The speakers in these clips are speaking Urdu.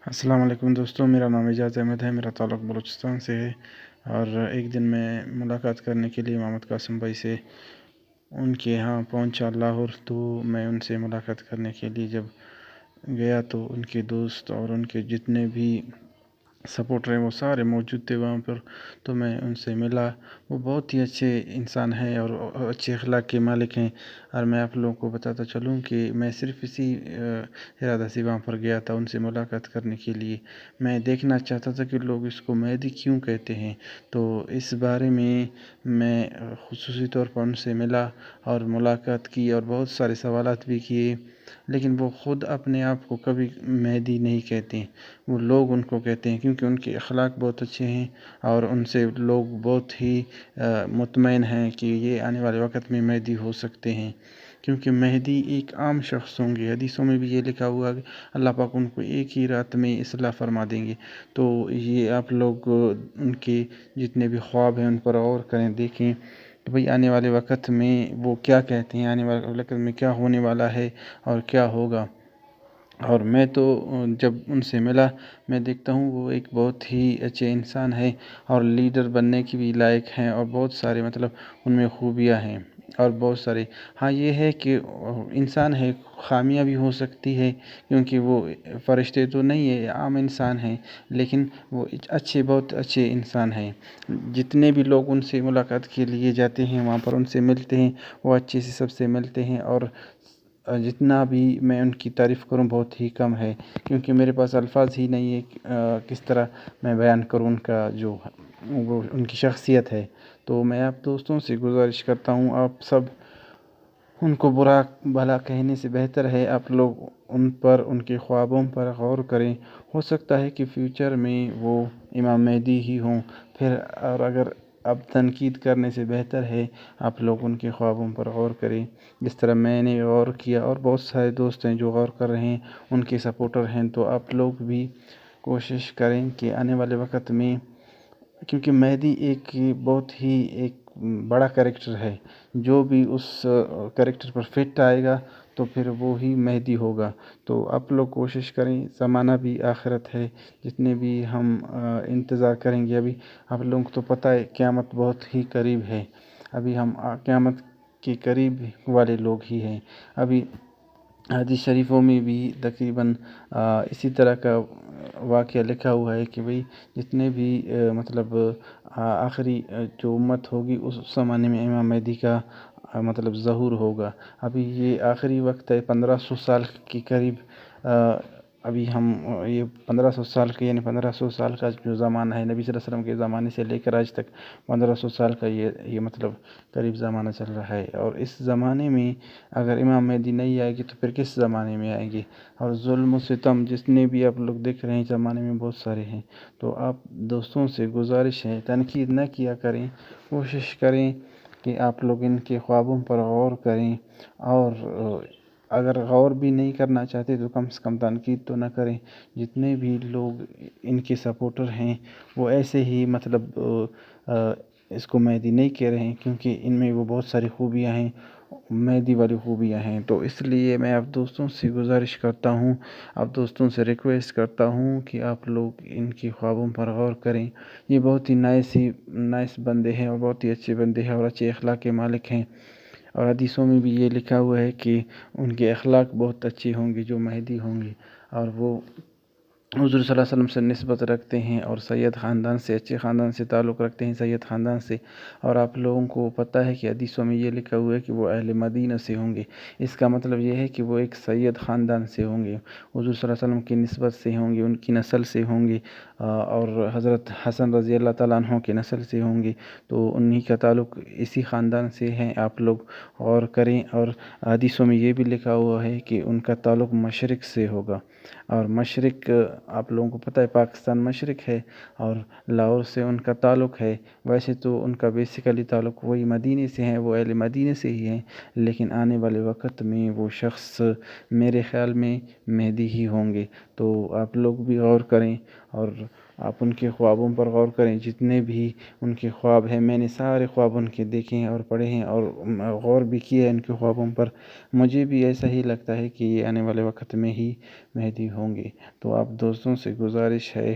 السلام علیکم دوستوں، میرا نام اعجاز احمد ہے۔ میرا تعلق بلوچستان سے ہے اور ایک دن میں ملاقات کرنے کے لیے محمد قاسم بھائی سے ان کے یہاں پہنچا لاہور، تو میں ان سے ملاقات کرنے کے لیے جب گیا تو ان کے دوست اور ان کے جتنے بھی سپورٹر ہیں وہ سارے موجود تھے وہاں پر۔ تو میں ان سے ملا، وہ بہت ہی اچھے انسان ہیں اور اچھے اخلاق کے مالک ہیں۔ اور میں آپ لوگوں کو بتاتا چلوں کہ میں صرف اسی ارادہ سے وہاں پر گیا تھا، ان سے ملاقات کرنے کے لیے۔ میں دیکھنا چاہتا تھا کہ لوگ اس کو مہدی کیوں کہتے ہیں، تو اس بارے میں خصوصی طور پر ان سے ملا اور ملاقات کی اور بہت سارے سوالات بھی کیے، لیکن وہ خود اپنے آپ کو کبھی مہدی نہیں کہتے، وہ لوگ ان کو کہتے ہیں کیونکہ ان کے اخلاق بہت اچھے ہیں اور ان سے لوگ بہت ہی مطمئن ہیں کہ یہ آنے والے وقت میں مہدی ہو سکتے ہیں، کیونکہ مہدی ایک عام شخص ہوں گے۔ حدیثوں میں بھی یہ لکھا ہوا ہے کہ اللہ پاک ان کو ایک ہی رات میں اصلاح فرما دیں گے۔ تو یہ آپ لوگ ان کے جتنے بھی خواب ہیں ان پر غور کریں، دیکھیں کہ بھئی آنے والے وقت میں وہ کیا کہتے ہیں، آنے والے وقت میں کیا ہونے والا ہے اور کیا ہوگا۔ اور میں تو جب ان سے ملا، میں دیکھتا ہوں وہ ایک بہت ہی اچھے انسان ہیں اور لیڈر بننے کی بھی لائق ہیں، اور بہت سارے ان میں خوبیاں ہیں اور بہت سارے۔ ہاں یہ ہے کہ انسان ہے، خامیاں بھی ہو سکتی ہے، کیونکہ وہ فرشتے تو نہیں ہے، عام انسان ہیں، لیکن وہ بہت اچھے انسان ہیں۔ جتنے بھی لوگ ان سے ملاقات کے لیے جاتے ہیں، وہاں پر ان سے ملتے ہیں، وہ اچھے سے سب سے ملتے ہیں، اور جتنا بھی میں ان کی تعریف کروں بہت ہی کم ہے، کیونکہ میرے پاس الفاظ ہی نہیں ہے کس طرح میں بیان کروں ان کا جو وہ ان کی شخصیت ہے۔ تو میں آپ دوستوں سے گزارش کرتا ہوں، آپ سب ان کو برا بھلا کہنے سے بہتر ہے آپ لوگ ان پر، ان کے خوابوں پر غور کریں۔ ہو سکتا ہے کہ فیوچر میں وہ امام مہدی ہی ہوں پھر، اور اگر اب تنقید کرنے سے بہتر ہے آپ لوگ ان کے خوابوں پر غور کریں، جس طرح میں نے غور کیا اور بہت سارے دوست ہیں جو غور کر رہے ہیں، ان کے سپورٹر ہیں۔ تو آپ لوگ بھی کوشش کریں کہ آنے والے وقت میں، کیونکہ مہدی ایک بہت ہی ایک بڑا کریکٹر ہے، جو بھی اس کریکٹر پر فٹ آئے گا تو پھر وہی مہدی ہوگا۔ تو آپ لوگ کوشش کریں، زمانہ بھی آخرت ہے، جتنے بھی ہم انتظار کریں گے۔ ابھی آپ لوگوں کو تو پتہ ہے قیامت بہت ہی قریب ہے، ابھی ہم قیامت کے قریب والے لوگ ہی ہیں۔ ابھی حدیث شریفوں میں بھی تقریباً اسی طرح کا واقعہ لکھا ہوا ہے کہ بھئی جتنے بھی آخری جو امت ہوگی اس زمانے میں امام مہدی کا ظہور ہوگا۔ ابھی یہ آخری وقت ہے، 1500 سال کے قریب، ابھی ہم یہ 1500 سال کے، یعنی 1500 سال کا جو زمانہ ہے نبی صلی اللہ علیہ وسلم کے زمانے سے لے کر آج تک 1500 سال کا یہ قریب زمانہ چل رہا ہے، اور اس زمانے میں اگر امام مہدی نہیں آئے گی تو پھر کس زمانے میں آئے گی؟ اور ظلم و ستم جتنے بھی آپ لوگ دیکھ رہے ہیں زمانے میں بہت سارے ہیں۔ تو آپ دوستوں سے گزارش ہے، تنقید نہ کیا کریں، کوشش کریں کہ آپ لوگ ان کے خوابوں پر غور کریں، اور اگر غور بھی نہیں کرنا چاہتے تو کم سے کم تنقید تو نہ کریں۔ جتنے بھی لوگ ان کے سپورٹر ہیں وہ ایسے ہی اس کو مہدی نہیں کہہ رہے ہیں، کیونکہ ان میں وہ بہت ساری خوبیاں ہیں، مہدی والی خوبیاں ہیں۔ تو اس لیے میں آپ دوستوں سے گزارش کرتا ہوں، آپ دوستوں سے ریکویسٹ کرتا ہوں کہ آپ لوگ ان کی خوابوں پر غور کریں۔ یہ بہت ہی نائس بندے ہیں اور بہت ہی اچھے بندے ہیں اور اچھے اخلاق کے مالک ہیں، اور حدیثوں میں بھی یہ لکھا ہوا ہے کہ ان کے اخلاق بہت اچھے ہوں گے جو مہدی ہوں گے، اور وہ حضور صلی اللہ علیہ وسلم سے نسبت رکھتے ہیں اور سید خاندان سے، اچھے خاندان سے تعلق رکھتے ہیں، سید خاندان سے۔ اور آپ لوگوں کو پتہ ہے کہ حدیثوں میں یہ لکھا ہوا ہے کہ وہ اہل مدینہ سے ہوں گے، اس کا مطلب یہ ہے کہ وہ ایک سید خاندان سے ہوں گے، حضور صلی اللہ علیہ وسلم کی نسبت سے ہوں گے، ان کی نسل سے ہوں گے، اور حضرت حسن رضی اللہ تعالیٰ عنہ کی نسل سے ہوں گے، تو انہی کا تعلق اسی خاندان سے ہیں۔ آپ لوگ غور کریں، اور حدیثوں میں یہ بھی لکھا ہوا ہے کہ ان کا تعلق مشرق سے ہوگا، اور مشرق آپ لوگوں کو پتہ ہے پاکستان مشرق ہے، اور لاہور سے ان کا تعلق ہے۔ ویسے تو ان کا بیسیکلی تعلق وہی مدینے سے ہیں، وہ اہل مدینے سے ہی ہیں، لیکن آنے والے وقت میں وہ شخص میرے خیال میں مہدی ہی ہوں گے۔ تو آپ لوگ بھی غور کریں اور آپ ان کے خوابوں پر غور کریں، جتنے بھی ان کے خواب ہیں، میں نے سارے خواب ان کے دیکھے ہیں اور پڑھے ہیں اور غور بھی کیا ہے ان کے خوابوں پر۔ مجھے بھی ایسا ہی لگتا ہے کہ یہ آنے والے وقت میں ہی مہدی ہوں گے۔ تو آپ دوستوں سے گزارش ہے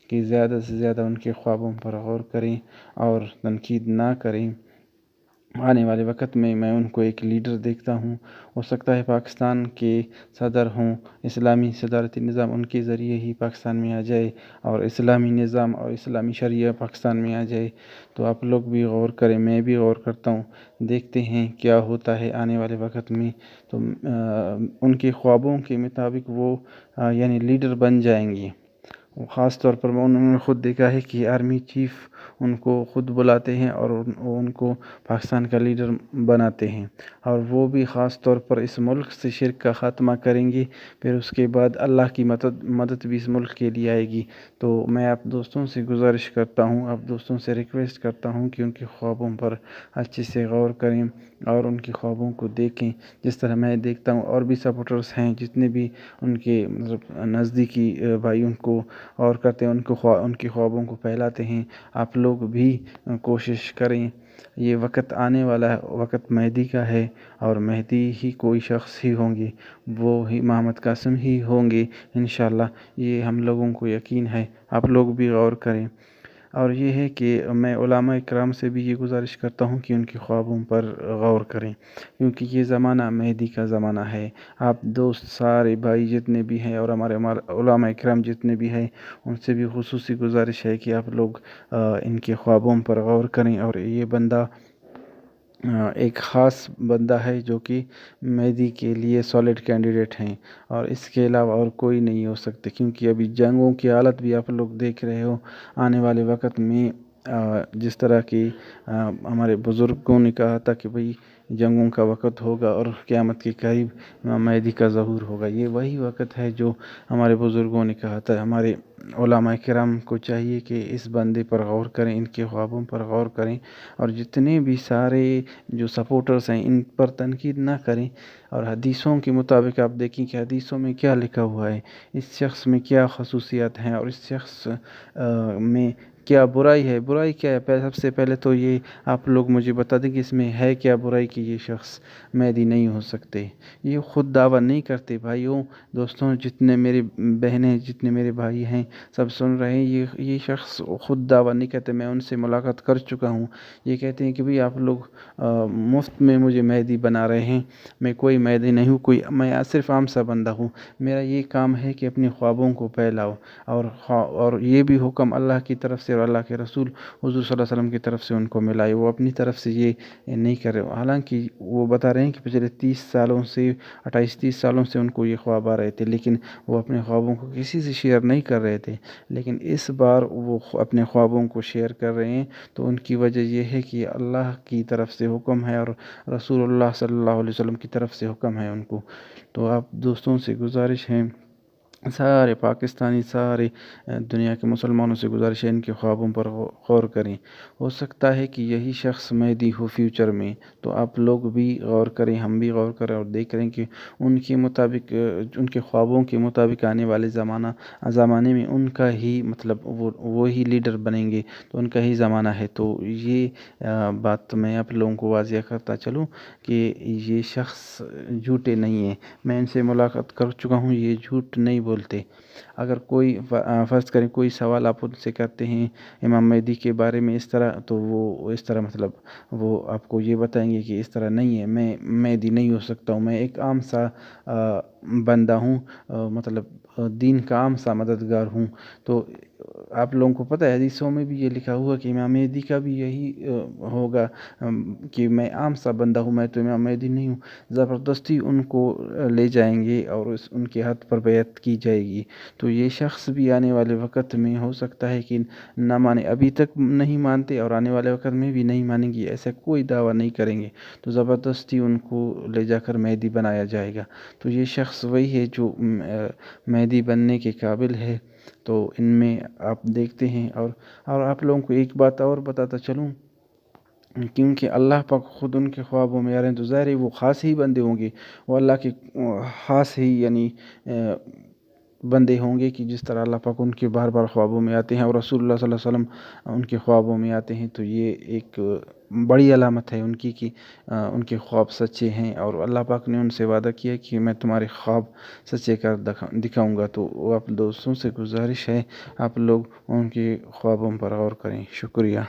کہ زیادہ سے زیادہ ان کے خوابوں پر غور کریں اور تنقید نہ کریں۔ آنے والے وقت میں ان کو ایک لیڈر دیکھتا ہوں، ہو سکتا ہے پاکستان کے صدر ہوں، اسلامی صدارتی نظام ان کے ذریعے ہی پاکستان میں آ جائے اور اسلامی نظام اور اسلامی شریعہ پاکستان میں آ جائے۔ تو آپ لوگ بھی غور کریں، میں بھی غور کرتا ہوں، دیکھتے ہیں کیا ہوتا ہے آنے والے وقت میں۔ تو ان کے خوابوں کے مطابق وہ یعنی لیڈر بن جائیں گے۔ خاص طور پر انہوں نے خود دیکھا ہے کہ آرمی چیف ان کو خود بلاتے ہیں اور ان کو پاکستان کا لیڈر بناتے ہیں، اور وہ بھی خاص طور پر اس ملک سے شرک کا خاتمہ کریں گے، پھر اس کے بعد اللہ کی مدد بھی اس ملک کے لیے آئے گی۔ تو میں آپ دوستوں سے گزارش کرتا ہوں، آپ دوستوں سے ریکویسٹ کرتا ہوں کہ ان کے خوابوں پر اچھے سے غور کریں اور ان کے خوابوں کو دیکھیں، جس طرح میں دیکھتا ہوں۔ اور بھی سپورٹرز ہیں جتنے بھی ان کے نزدیکی بھائی ان کو اور کرتے ہیں، ان کے خوابوں کو پھیلاتے ہیں۔ آپ لوگ بھی کوشش کریں، یہ وقت آنے والا وقت مہدی کا ہے، اور مہدی ہی کوئی شخص ہی ہوں گے، وہ ہی محمد قاسم ہی ہوں گے انشاءاللہ، یہ ہم لوگوں کو یقین ہے۔ آپ لوگ بھی غور کریں۔ اور یہ ہے کہ میں علماء اکرام سے بھی یہ گزارش کرتا ہوں کہ ان کے خوابوں پر غور کریں، کیونکہ یہ زمانہ مہدی کا زمانہ ہے۔ آپ دوست سارے بھائی جتنے بھی ہیں اور ہمارے علماء اکرام جتنے بھی ہیں، ان سے بھی خصوصی گزارش ہے کہ آپ لوگ ان کے خوابوں پر غور کریں۔ اور یہ بندہ ایک خاص بندہ ہے جو کہ مہدی کے لیے سالڈ کینڈیڈیٹ ہیں، اور اس کے علاوہ اور کوئی نہیں ہو سکتے، کیونکہ ابھی جنگوں کی حالت بھی آپ لوگ دیکھ رہے ہو۔ آنے والے وقت میں جس طرح کی ہمارے بزرگوں نے کہا تھا کہ بھئی جنگوں کا وقت ہوگا اور قیامت کے قریب امام مہدی کا ظہور ہوگا، یہ وہی وقت ہے جو ہمارے بزرگوں نے کہا تھا۔ ہمارے علماء کرام کو چاہیے کہ اس بندے پر غور کریں، ان کے خوابوں پر غور کریں، اور جتنے بھی سارے جو سپورٹرز ہیں ان پر تنقید نہ کریں۔ اور حدیثوں کے مطابق آپ دیکھیں کہ حدیثوں میں کیا لکھا ہوا ہے، اس شخص میں کیا خصوصیات ہیں، اور اس شخص میں کیا برائی ہے۔ برائی کیا ہے؟ سب سے پہلے تو یہ آپ لوگ مجھے بتا دیں کہ اس میں ہے کیا برائی کہ یہ شخص مہدی نہیں ہو سکتے۔ یہ خود دعویٰ نہیں کرتے۔ بھائیوں، دوستوں، جتنے میری بہنیں، جتنے میرے بھائی ہیں، سب سن رہے ہیں، یہ شخص خود دعویٰ نہیں کرتے۔ میں ان سے ملاقات کر چکا ہوں، یہ کہتے ہیں کہ بھئی آپ لوگ مفت میں مجھے مہدی بنا رہے ہیں، میں کوئی مہدی نہیں ہوں، میں صرف عام سا بندہ ہوں، میرا یہ کام ہے کہ اپنے خوابوں کو پھیلاؤ، اور یہ بھی حکم اللہ کی طرف سے اور اللہ کے رسول حضور صلی اللہ علیہ وسلم کی طرف سے ان کو ملا ہے، وہ اپنی طرف سے یہ نہیں کر رہے۔ حالانکہ وہ بتا رہے ہیں کہ پچھلے 28-30 سالوں سے ان کو یہ خواب آ رہے تھے، لیکن وہ اپنے خوابوں کو کسی سے شیئر نہیں کر رہے تھے، لیکن اس بار وہ اپنے خوابوں کو شیئر کر رہے ہیں۔ تو ان کی وجہ یہ ہے کہ اللہ کی طرف سے حکم ہے اور رسول اللہ صلی اللہ علیہ وسلم کی طرف سے حکم ہے ان کو۔ تو آپ دوستوں سے گزارش ہے، سارے پاکستانی، سارے دنیا کے مسلمانوں سے گزارش ہے، ان کے خوابوں پر غور کریں۔ ہو سکتا ہے کہ یہی شخص مہدی ہو فیوچر میں، تو آپ لوگ بھی غور کریں، ہم بھی غور کریں، اور دیکھ رہے ہیں کہ ان کے مطابق، ان کے خوابوں کے مطابق آنے والے زمانے میں ان کا ہی مطلب وہی لیڈر بنیں گے، تو ان کا ہی زمانہ ہے۔ تو یہ بات میں آپ لوگوں کو واضح کرتا چلوں کہ یہ شخص جھوٹے نہیں ہیں، میں ان سے ملاقات کر چکا ہوں، یہ جھوٹ نہیں بولتے۔ اگر کوئی فرض کریں کوئی سوال آپ ان سے کرتے ہیں امام مہدی کے بارے میں اس طرح، تو وہ اس طرح مطلب وہ آپ کو یہ بتائیں گے کہ اس طرح نہیں ہے، میں مہدی نہیں ہو سکتا ہوں، میں ایک عام سا بندہ ہوں، مطلب دین کا عام سا مددگار ہوں۔ تو آپ لوگوں کو پتہ ہے حدیثوں میں بھی یہ لکھا ہوا کہ امام مہدی کا بھی یہی ہوگا کہ میں عام سا بندہ ہوں، میں تو امام مہدی نہیں ہوں۔ زبردستی ان کو لے جائیں گے اور ان کے ہاتھ پر بیعت کی جائے گی۔ تو یہ شخص بھی آنے والے وقت میں ہو سکتا ہے کہ نہ مانے، ابھی تک نہیں مانتے اور آنے والے وقت میں بھی نہیں مانیں گے، ایسا کوئی دعویٰ نہیں کریں گے، تو زبردستی ان کو لے جا کر مہدی بنایا جائے گا۔ تو یہ شخص وہی ہے جو مہدی بننے کے قابل ہے۔ تو ان میں آپ دیکھتے ہیں، اور آپ لوگوں کو ایک بات اور بتاتا چلوں، کیونکہ اللہ پاک خود ان کے خوابوں میں آ رہے ہیں، تو ظاہر ہے وہ خاص ہی بندے ہوں گے، وہ اللہ کے خاص ہی یعنی بندے ہوں گے کہ جس طرح اللہ پاک ان کے بار بار خوابوں میں آتے ہیں اور رسول اللہ صلی اللہ علیہ وسلم ان کے خوابوں میں آتے ہیں، تو یہ ایک بڑی علامت ہے ان کی کہ ان کے خواب سچے ہیں، اور اللہ پاک نے ان سے وعدہ کیا کہ میں تمہارے خواب سچے کر دکھاؤں گا۔ تو آپ دوستوں سے گزارش ہے آپ لوگ ان کے خوابوں پر غور کریں۔ شکریہ۔